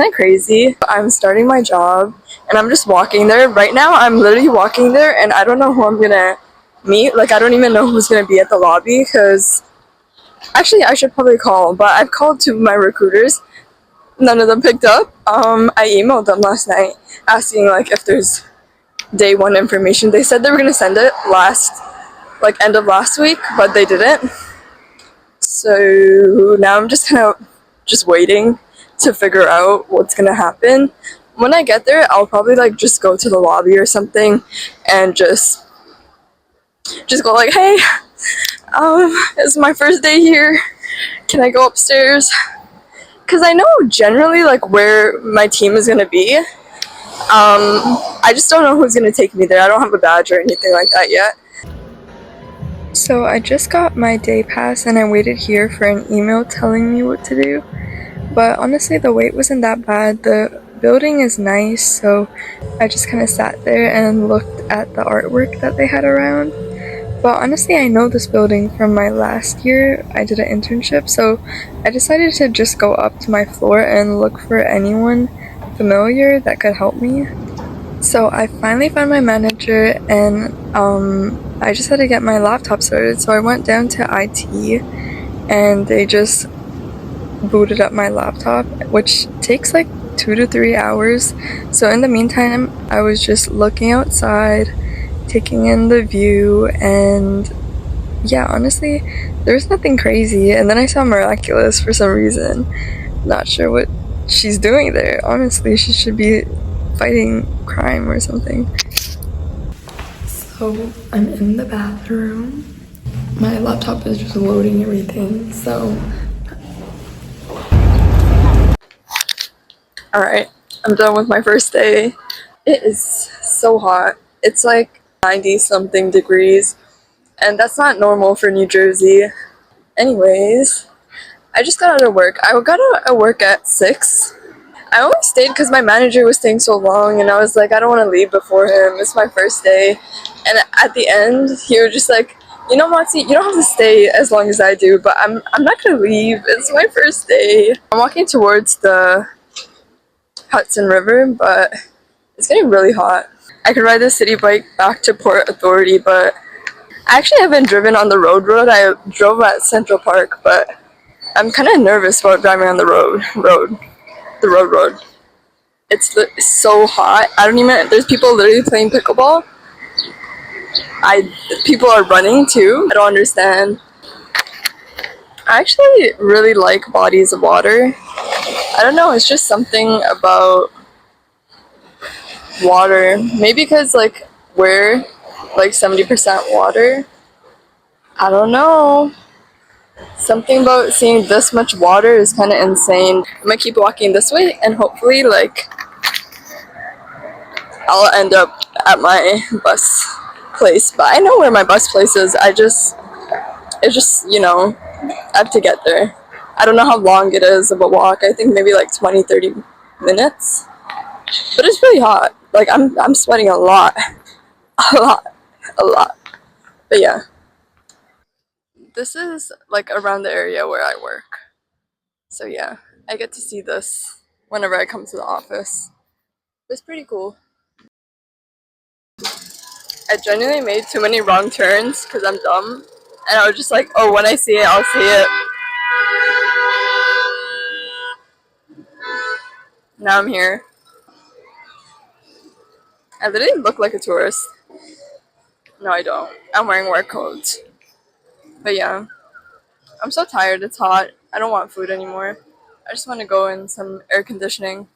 kind of crazy. I'm starting my job and I'm just walking there. Right now I'm literally walking there and I don't know who I'm gonna meet. Like I don't even know who's gonna be at the lobby because actually I should probably call, but I've called two of my recruiters. None of them picked up. I emailed them last night asking like if there's day one information. They said they were gonna send it end of last week, but they didn't. So now I'm just kind of just waiting to figure out what's gonna happen. When I get there, I'll probably like just go to the lobby or something and just go like, hey, it's my first day here. Can I go upstairs? Because I know generally like where my team is gonna be. I just don't know who's gonna take me there. I don't have a badge or anything like that yet. So I just got my day pass and I waited here for an email telling me what to do. But honestly, the wait wasn't that bad. The building is nice, so I just kind of sat there and looked at the artwork that they had around. But honestly, I know this building from my last year. I did an internship, so I decided to just go up to my floor and look for anyone familiar that could help me. So I finally found my manager and I just had to get my laptop started. So I went down to IT and they just booted up my laptop, which takes like 2 to 3 hours. So in the meantime, I was just looking outside, taking in the view, and yeah, honestly, there's nothing crazy. And then I saw Miraculous for some reason. Not sure what she's doing there. Honestly, she should be fighting crime or something. So I'm in the bathroom. My laptop is just loading everything, so alright, I'm done with my first day. It is so hot. It's like 90 something degrees, and that's not normal for New Jersey. Anyways, I just got out of work. I got out of work at 6. I only stayed because my manager was staying so long, and I was like, I don't want to leave before him. It's my first day. And at the end, he was just like, you know, Matsi, you don't have to stay as long as I do, but I'm not going to leave. It's my first day. I'm walking towards the Hudson River, but it's getting really hot. I could ride the city bike back to Port Authority, but I actually haven't driven on the road. I drove at Central Park, but I'm kind of nervous about driving on the road. It's so hot. There's people literally playing pickleball. People are running too. I don't understand. I actually really like bodies of water. I don't know, it's just something about water. Maybe because like we're like 70% water. I don't know. Something about seeing this much water is kind of insane. I'm gonna keep walking this way and hopefully like I'll end up at my bus place. But I know where my bus place is. It's just, you know, I have to get there. I don't know how long it is of a walk. I think maybe like 20-30 minutes. But it's really hot. Like I'm sweating a lot. A lot. But yeah. This is like around the area where I work. So yeah, I get to see this whenever I come to the office. It's pretty cool. I genuinely made too many wrong turns because I'm dumb. And I was just like, oh, when I see it, I'll see it. Now I'm here. I literally look like a tourist. No, I don't. I'm wearing work clothes. But yeah. I'm so tired. It's hot. I don't want food anymore. I just want to go in some air conditioning.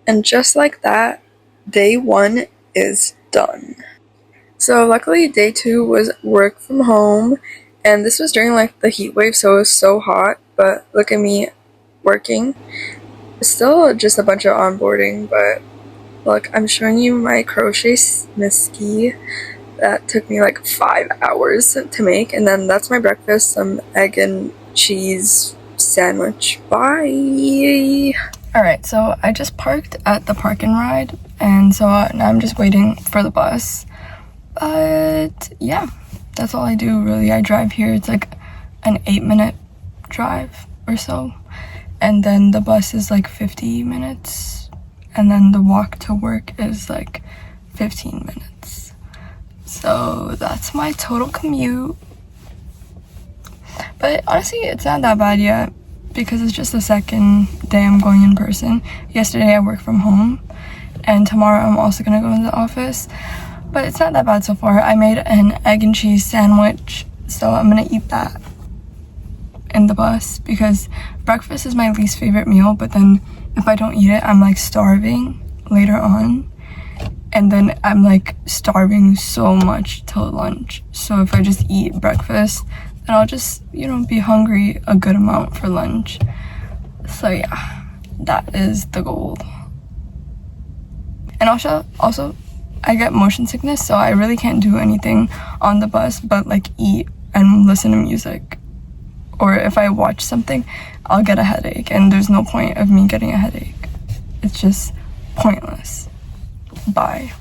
And just like that, day 1 is done. So luckily day 2 was work from home, and this was during like the heat wave, so it was so hot, but look at me working. It's still just a bunch of onboarding, but look, I'm showing you my crochet smiski. That took me like 5 hours to make, and then that's my breakfast, some egg and cheese sandwich. Bye! Alright, so I just parked at the park and ride, and so now I'm just waiting for the bus. But yeah, that's all I do really. I drive here. It's like an 8-minute drive or so, and then the bus is like 50 minutes, and then the walk to work is like 15 minutes. So that's my total commute. But honestly, it's not that bad yet, because it's just the second day I'm going in person. Yesterday I worked from home, and tomorrow I'm also gonna go in the office. But it's not that bad so far. I made an egg and cheese sandwich, so I'm gonna eat that in the bus, because breakfast is my least favorite meal, but then if I don't eat it, I'm like starving later on. And then I'm like starving so much till lunch. So if I just eat breakfast, then I'll just, you know, be hungry a good amount for lunch. So yeah, that is the goal. And also, I get motion sickness, so I really can't do anything on the bus but like eat and listen to music. Or if I watch something, I'll get a headache, and there's no point of me getting a headache. It's just pointless. Bye.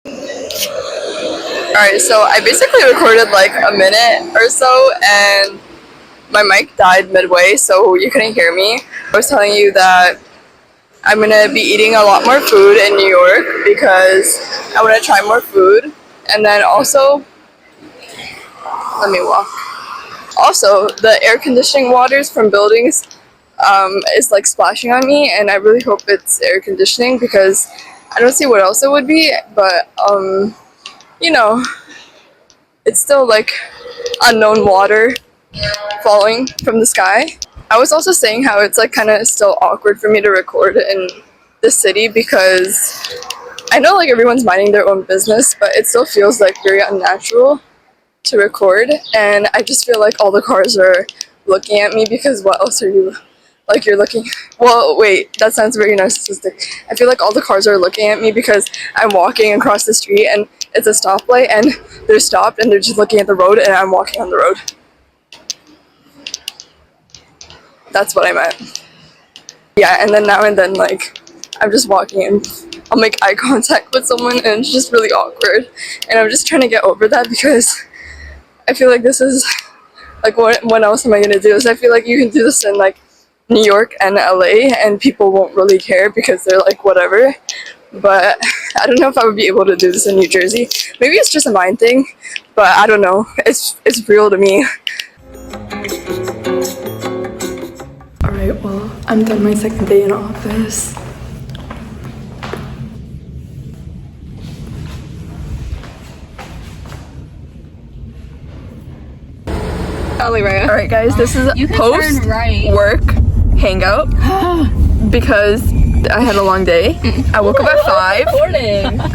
Alright, so I basically recorded like a minute or so, and my mic died midway, so you couldn't hear me. I was telling you that I'm gonna be eating a lot more food in New York because I want to try more food. And then also, let me walk. Also, the air conditioning waters from buildings is like splashing on me, and I really hope it's air conditioning because I don't see what else it would be, but you know, it's still like unknown water falling from the sky. I was also saying how it's like kind of still awkward for me to record in the city because I know like everyone's minding their own business, but it still feels like very unnatural to record, and I just feel like all the cars are looking at me because what else are you, like you're looking, well wait, that sounds very narcissistic. I feel like all the cars are looking at me because I'm walking across the street and it's a stoplight and they're stopped and they're just looking at the road and I'm walking on the road. That's what I meant. Yeah, and then now and then like I'm just walking and I'll make eye contact with someone and it's just really awkward, and I'm just trying to get over that because I feel like this is like what else am I gonna do? I feel like you can do this in like New York and LA and people won't really care because they're like whatever, but I don't know if I would be able to do this in New Jersey. Maybe it's just a mind thing, but I don't know, it's real to me. Alright, well, I'm done my second day in office. Alright guys, this is post-work hangout because I had a long day. I woke up at 5.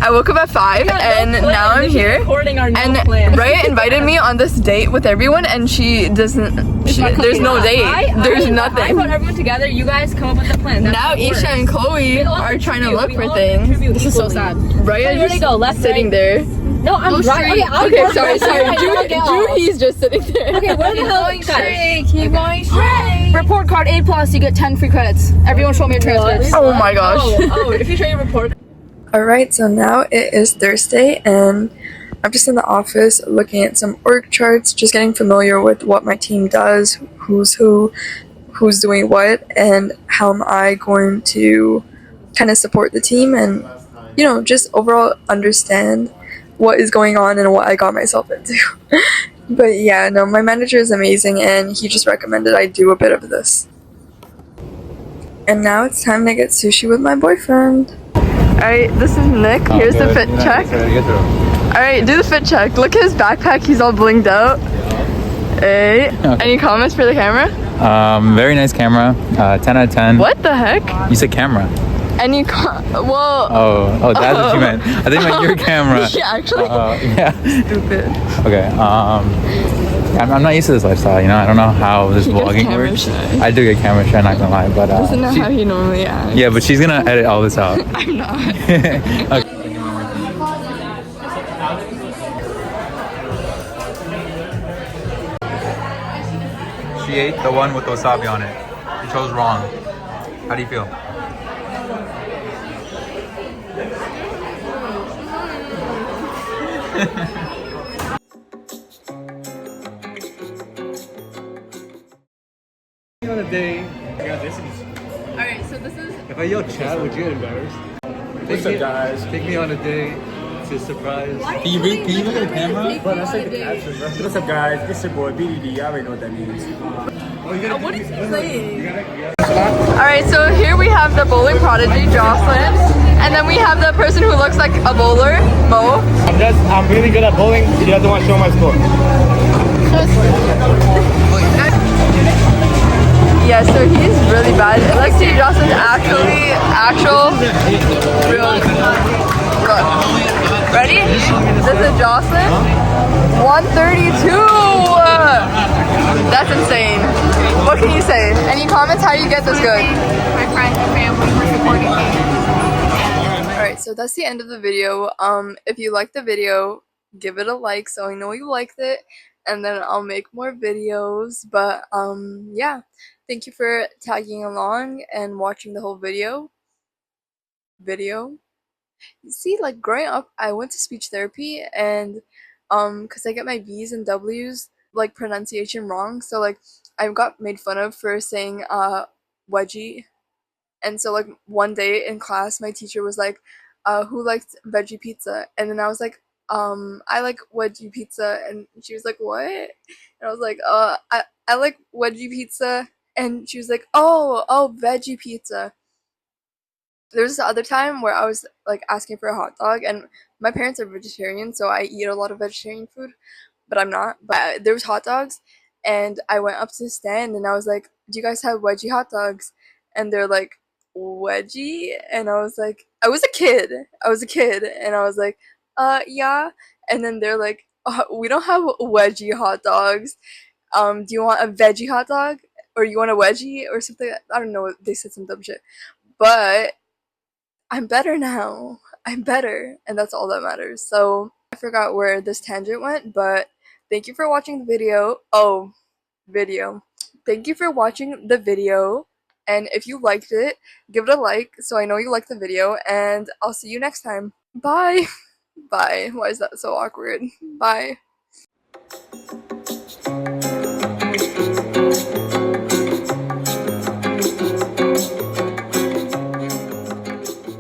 I woke up at 5 and now I'm here. And Raya invited me on this date with everyone and she doesn't, there's no date. There's nothing. I put everyone together, you guys come up with the plan. Now Isha and Chloe are trying to look for things. This is so sad. Raya is just sitting there. No, I'm driving. Okay, sorry. Drew, he's just sitting there. Okay, where the hell are you guys? Keep going straight. Report card A+, you get 10 free credits. Everyone show me your transcripts. Oh my gosh. Oh, if you show your report. Alright, so now it is Thursday and I'm just in the office looking at some org charts, just getting familiar with what my team does, who's who, who's doing what, and how am I going to kind of support the team and, you know, just overall understand what is going on and what I got myself into. But yeah, no, my manager is amazing and he just recommended I do a bit of this. And now it's time to get sushi with my boyfriend. Alright, this is Nick. Here's the fit check. Alright, do the fit check. Look at his backpack, he's all blinged out. Hey, any comments for the camera? Very nice camera. 10 out of 10. What the heck? You said camera. Well. Oh, that's what you meant. I think you meant your camera. Yeah, actually. Yeah. Stupid. Okay. I'm not used to this lifestyle. You know, I don't know how this vlogging works. Shy. I do get camera shy, not gonna lie, but Doesn't know how he normally acts. Yeah, but she's gonna edit all this out. I'm not. Okay. She ate the one with wasabi on it. Did chose wrong. How do you feel? On a day. Yeah, this is. Alright, so this is. If I yell Chad, would you get embarrassed? What's up, guys? Take me on a date to surprise. Can you look at the camera? But that's like the caption, bro. What's up, guys? It's your boy BDD. I already know what that means. What is he playing? Alright, so here we have the bowling prodigy, Jocelyn. And then we have the person who looks like a bowler, Mo. I'm really good at bowling. She doesn't want to show my score. Yeah, so he's really bad. Let's see Jocelyn's actual real. Look. Ready? This is Jocelyn. 132! That's insane. What can you say? Any comments? How do you get this good? My friends and family were supporting me. Alright, so that's the end of the video. If you liked the video, give it a like so I know you liked it. And then I'll make more videos. But yeah. Thank you for tagging along and watching the whole video. You see, like growing up, I went to speech therapy and because I get my V's and W's like pronunciation wrong, so like I got made fun of for saying wedgie. And so like one day in class, my teacher was like, "Who liked veggie pizza?" And then I was like, "I like wedgie pizza." And she was like, "What?" And I was like, I like wedgie pizza." And she was like, "Oh, veggie pizza." There was the other time where I was like asking for a hot dog, and my parents are vegetarian, so I eat a lot of vegetarian food, but I'm not. But there was hot dogs, and I went up to the stand and I was like, "Do you guys have wedgie hot dogs?" And they're like, "Wedgie?" And I was like, I was a kid, and I was like, yeah." And then they're like, "We don't have wedgie hot dogs. Do you want a veggie hot dog? Or you want a wedgie or something?" I don't know. They said some dumb shit. But I'm better now. I'm better. And that's all that matters. So I forgot where this tangent went, but thank you for watching the video. Thank you for watching the video. And if you liked it, give it a like so I know you liked the video. And I'll see you next time. Bye. Bye. Why is that so awkward? Bye.